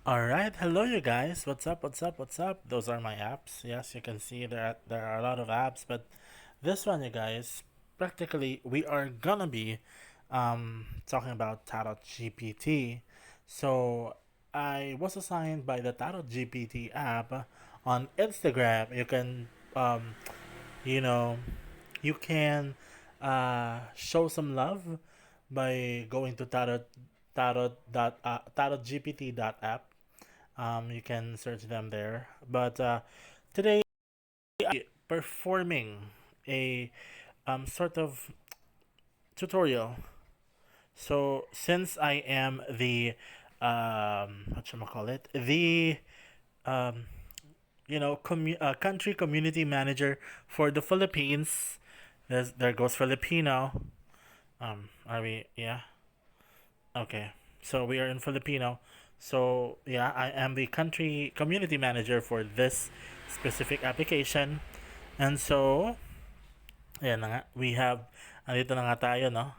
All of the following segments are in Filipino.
Alright, hello you guys. What's up? What's up? What's up? Those are my apps. Yes, you can see there are a lot of apps, but this one, you guys, practically we are gonna be talking about Tarot GPT. So I was assigned by the Tarot GPT app on Instagram. Um you know you can show some love by going to tarotgpt.app. You can search them there. But today, performing a sort of tutorial. So since I am the what should I call it? The um, country community manager for the Philippines. There goes Filipino. Are we? Yeah. Okay. So we are in Filipino. So yeah, I am the country community manager for this specific application. And so, ayan na nga, andito na nga tayo, no?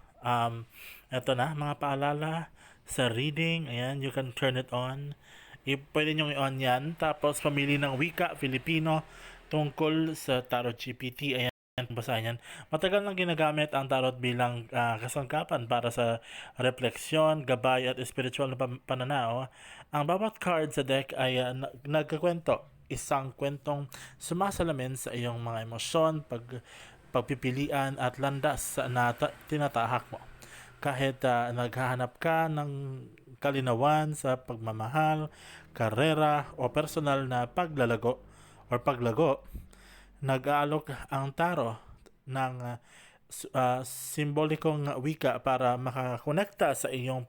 Ito na, mga paalala sa reading. Ayan, you can turn it on. Pwede nyo i-on yan. Tapos, pamili ng wika, Filipino, tungkol sa Tarot GPT. Ayan, basahin yan. Matagal nang ginagamit ang tarot bilang kasangkapan para sa refleksyon, gabay at spiritual na pananaw. Ang bawat card sa deck ay nagkakwento, isang kwentong sumasalamin sa iyong mga emosyon, pagpipilian at landas na tinatahak mo. Kahit naghahanap ka ng kalinawan sa pagmamahal, karera o personal na paglago, nag-aalok ang taro ng simbolikong wika para makakonekta sa iyong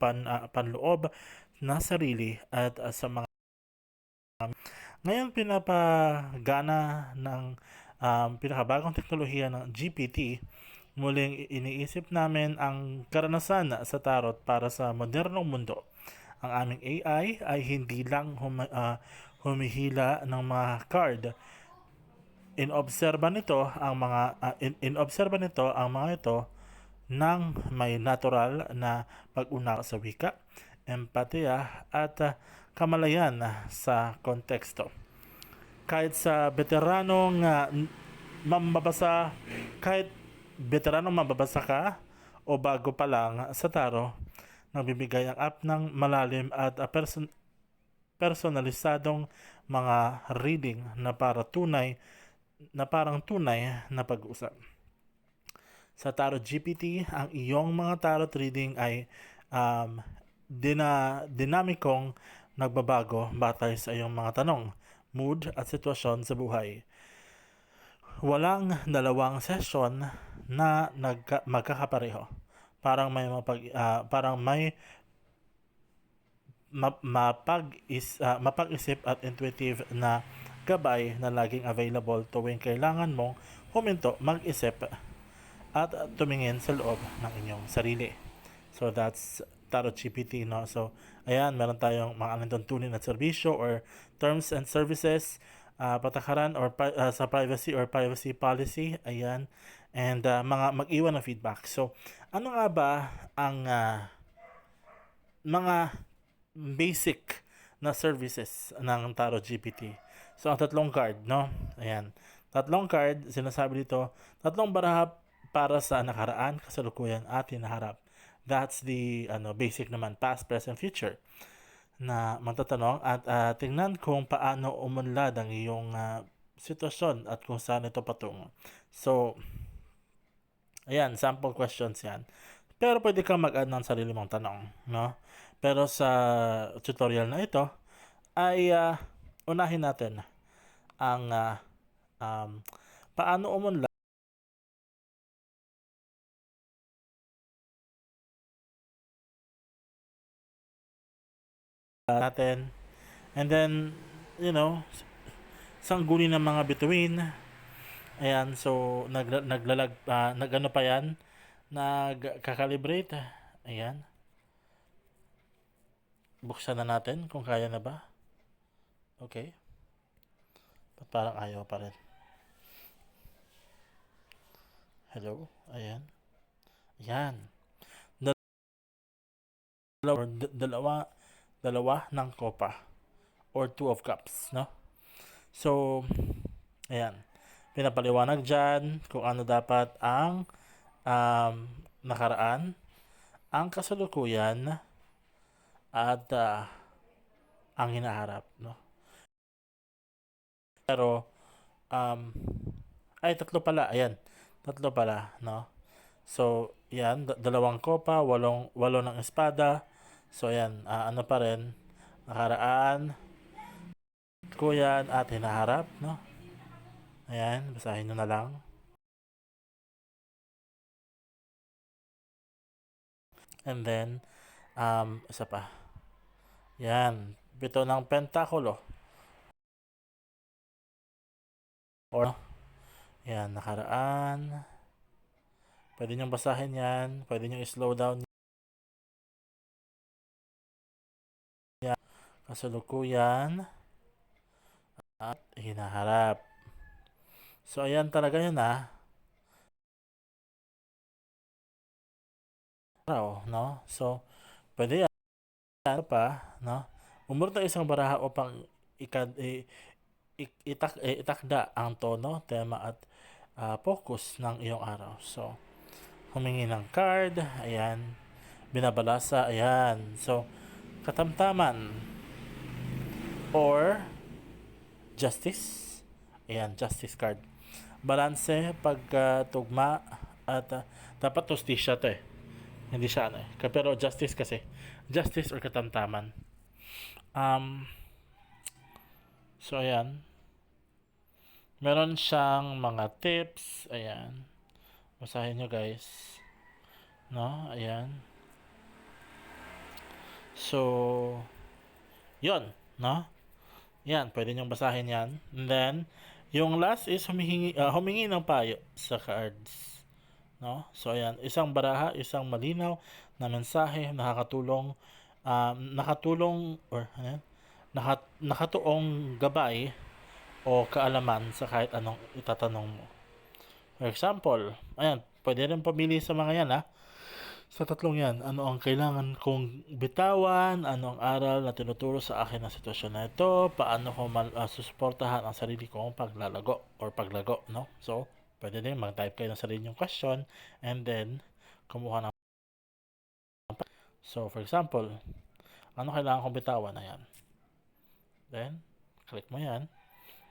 panloob na sarili at sa mga ngayon pinapagana ng pinakabagong teknolohiya ng GPT. Muling iniisip namin ang karanasan sa tarot para sa modernong mundo. Ang aming AI ay hindi lang humihila ng mga card. Inobserba nito ang mga ito ng may natural na pag-unawa sa wika, empatiya at kamalayan sa konteksto. Kahit sa veteranong mambabasa, kahit veteranong mambabasa ka o bago pa lang sa taro, nagbibigay ang app ng malalim at personalisadong mga reading na parang tunay na pag-usap. Sa Tarot GPT, ang iyong mga tarot reading ay um, dinamikong nagbabago batay sa iyong mga tanong, mood at sitwasyon sa buhay. Walang dalawang session na magkakapareho. Parang may mapag-isip at intuitive na gabay na laging available tuwing kailangan mong huminto, mag-isip at tumingin sa loob ng inyong sarili. So that's Tarot GPT, no? So ayan, meron tayong mga alintuntunin at serbisyo or terms and services, patakaran or sa privacy or privacy policy, ayan, and mga mag-iwan ng feedback. So ano nga ba ang mga basic na services ng Tarot GPT? So ang tatlong card, no? Ayan. Tatlong card, sinasabi dito, tatlong baraha para sa nakaraan, kasalukuyan at hinaharap. That's the basic naman, past, present, future na magtatanong at tingnan kung paano umunlad ang iyong sitwasyon at kung saan ito patungo. So, ayan, sample questions yan. Pero pwede kang mag-add ng sarili mong tanong, no? Pero sa tutorial na ito ay unahin natin ang paano umunlad natin. And then, sangguni ng mga bituin. Ayan, so nagano pa yan, nagkakalibrate. Ayan. Buksan na natin kung kaya na ba. Okay. Parang ayaw pa rin. Hello. Ayan. Ayan. Dalawa ng kopa. or Two of Cups, no? So, ayan. Pinapaliwanag dyan kung ano dapat ang nakaraan, ang kasalukuyan, at ang hinaharap, no? Pero, um, ay, tatlo pala, ayan. Tatlo pala, no? So, yan, dalawang kopa, walo ng espada. So, ayan, ano pa rin, nakaraan, kuyan, at hinaharap, no? Ayan, basahin nyo na lang. And then, isa pa. Yan, pito ng pentakulo. Or, yan, nakaraan. Pwede nyo basahin yan. Pwede nyo slow down yan. Kasalukuyan. At hinaharap. So, ayan talaga yun no? So, pwede yan. Ano pa, no? Umurot ng isang baraha upang itakda ang tono, tema at focus ng iyong araw. So, humingi ng card, ayan. Binabalasa, ayan. So, katamtaman or justice, ayan, justice card. Balanse, pagtugma, at dapat justisya to hindi siya pero justice kasi, justice or katamtaman. So ayan, meron siyang mga tips, ayan, basahin nyo guys, no, ayan. So yon, no, yan, pwede nyong basahin yan. And then yung last is humingi ng payo sa cards, no? So ayan, isang baraha, isang malinaw na mensahe nakakatulong or nakatuong gabay o kaalaman sa kahit anong itatanong mo. For example, ayan, pwede rin pamili sa mga yan sa tatlong yan, ano ang kailangan kong bitawan, ano ang aral na tinuturo sa akin ng sitwasyon na ito, paano ko susuportahan ang sarili kong paglago, no? So, pwede din mag-type kayo ng sarili yung question and then kumuha ng. So, for example, ano kailangan kong bitawan na yan? Then, click mo yan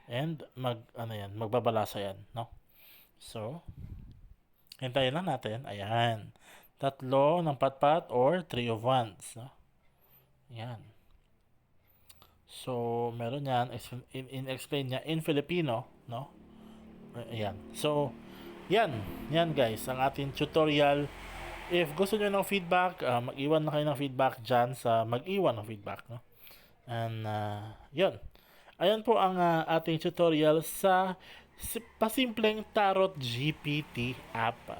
and magbabalasa yan, no? So, hintayin lang natin. Ayan. Tatlo ng patpat or 3 of wands, no? Yan. So, meron yan. Explain niya in Filipino, no? Ayan. So, yan. Yan guys, ang ating tutorial. If gusto niyo ng feedback, mag-iwan na kayo ng feedback dyan sa mag-iwan ng feedback, no? And, yun. Ayan po ang ating tutorial sa pasimpleng Tarot GPT app,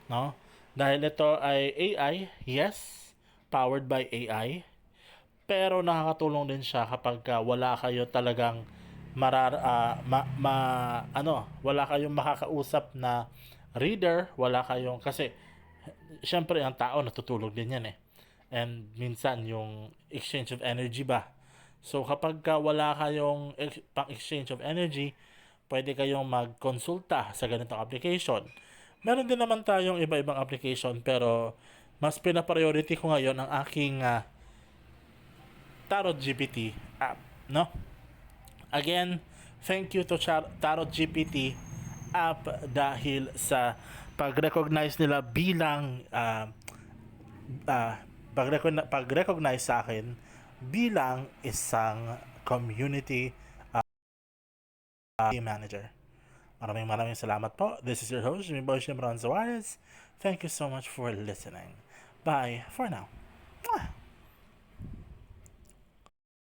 no? Dahil ito ay AI, yes, powered by AI, pero nakakatulong din siya kapag wala kayo talagang wala kayong makakausap na reader, wala kayong, kasi syempre ang tao natutulog din yan and minsan yung exchange of energy ba, so kapag wala kayong pang exchange of energy, pwede kayong magkonsulta sa ganitong application. Meron din naman tayong iba-ibang application, pero mas pina-priority ko ngayon ang aking Tarot GPT app, no? Again, thank you to Tarot GPT app dahil sa pag-recognize nila bilang pag-recognize sa akin bilang isang community manager. Maraming salamat po. This is your host, Jimmy Boy Shimron Suarez. Thank you so much for listening. Bye for now. Mwah!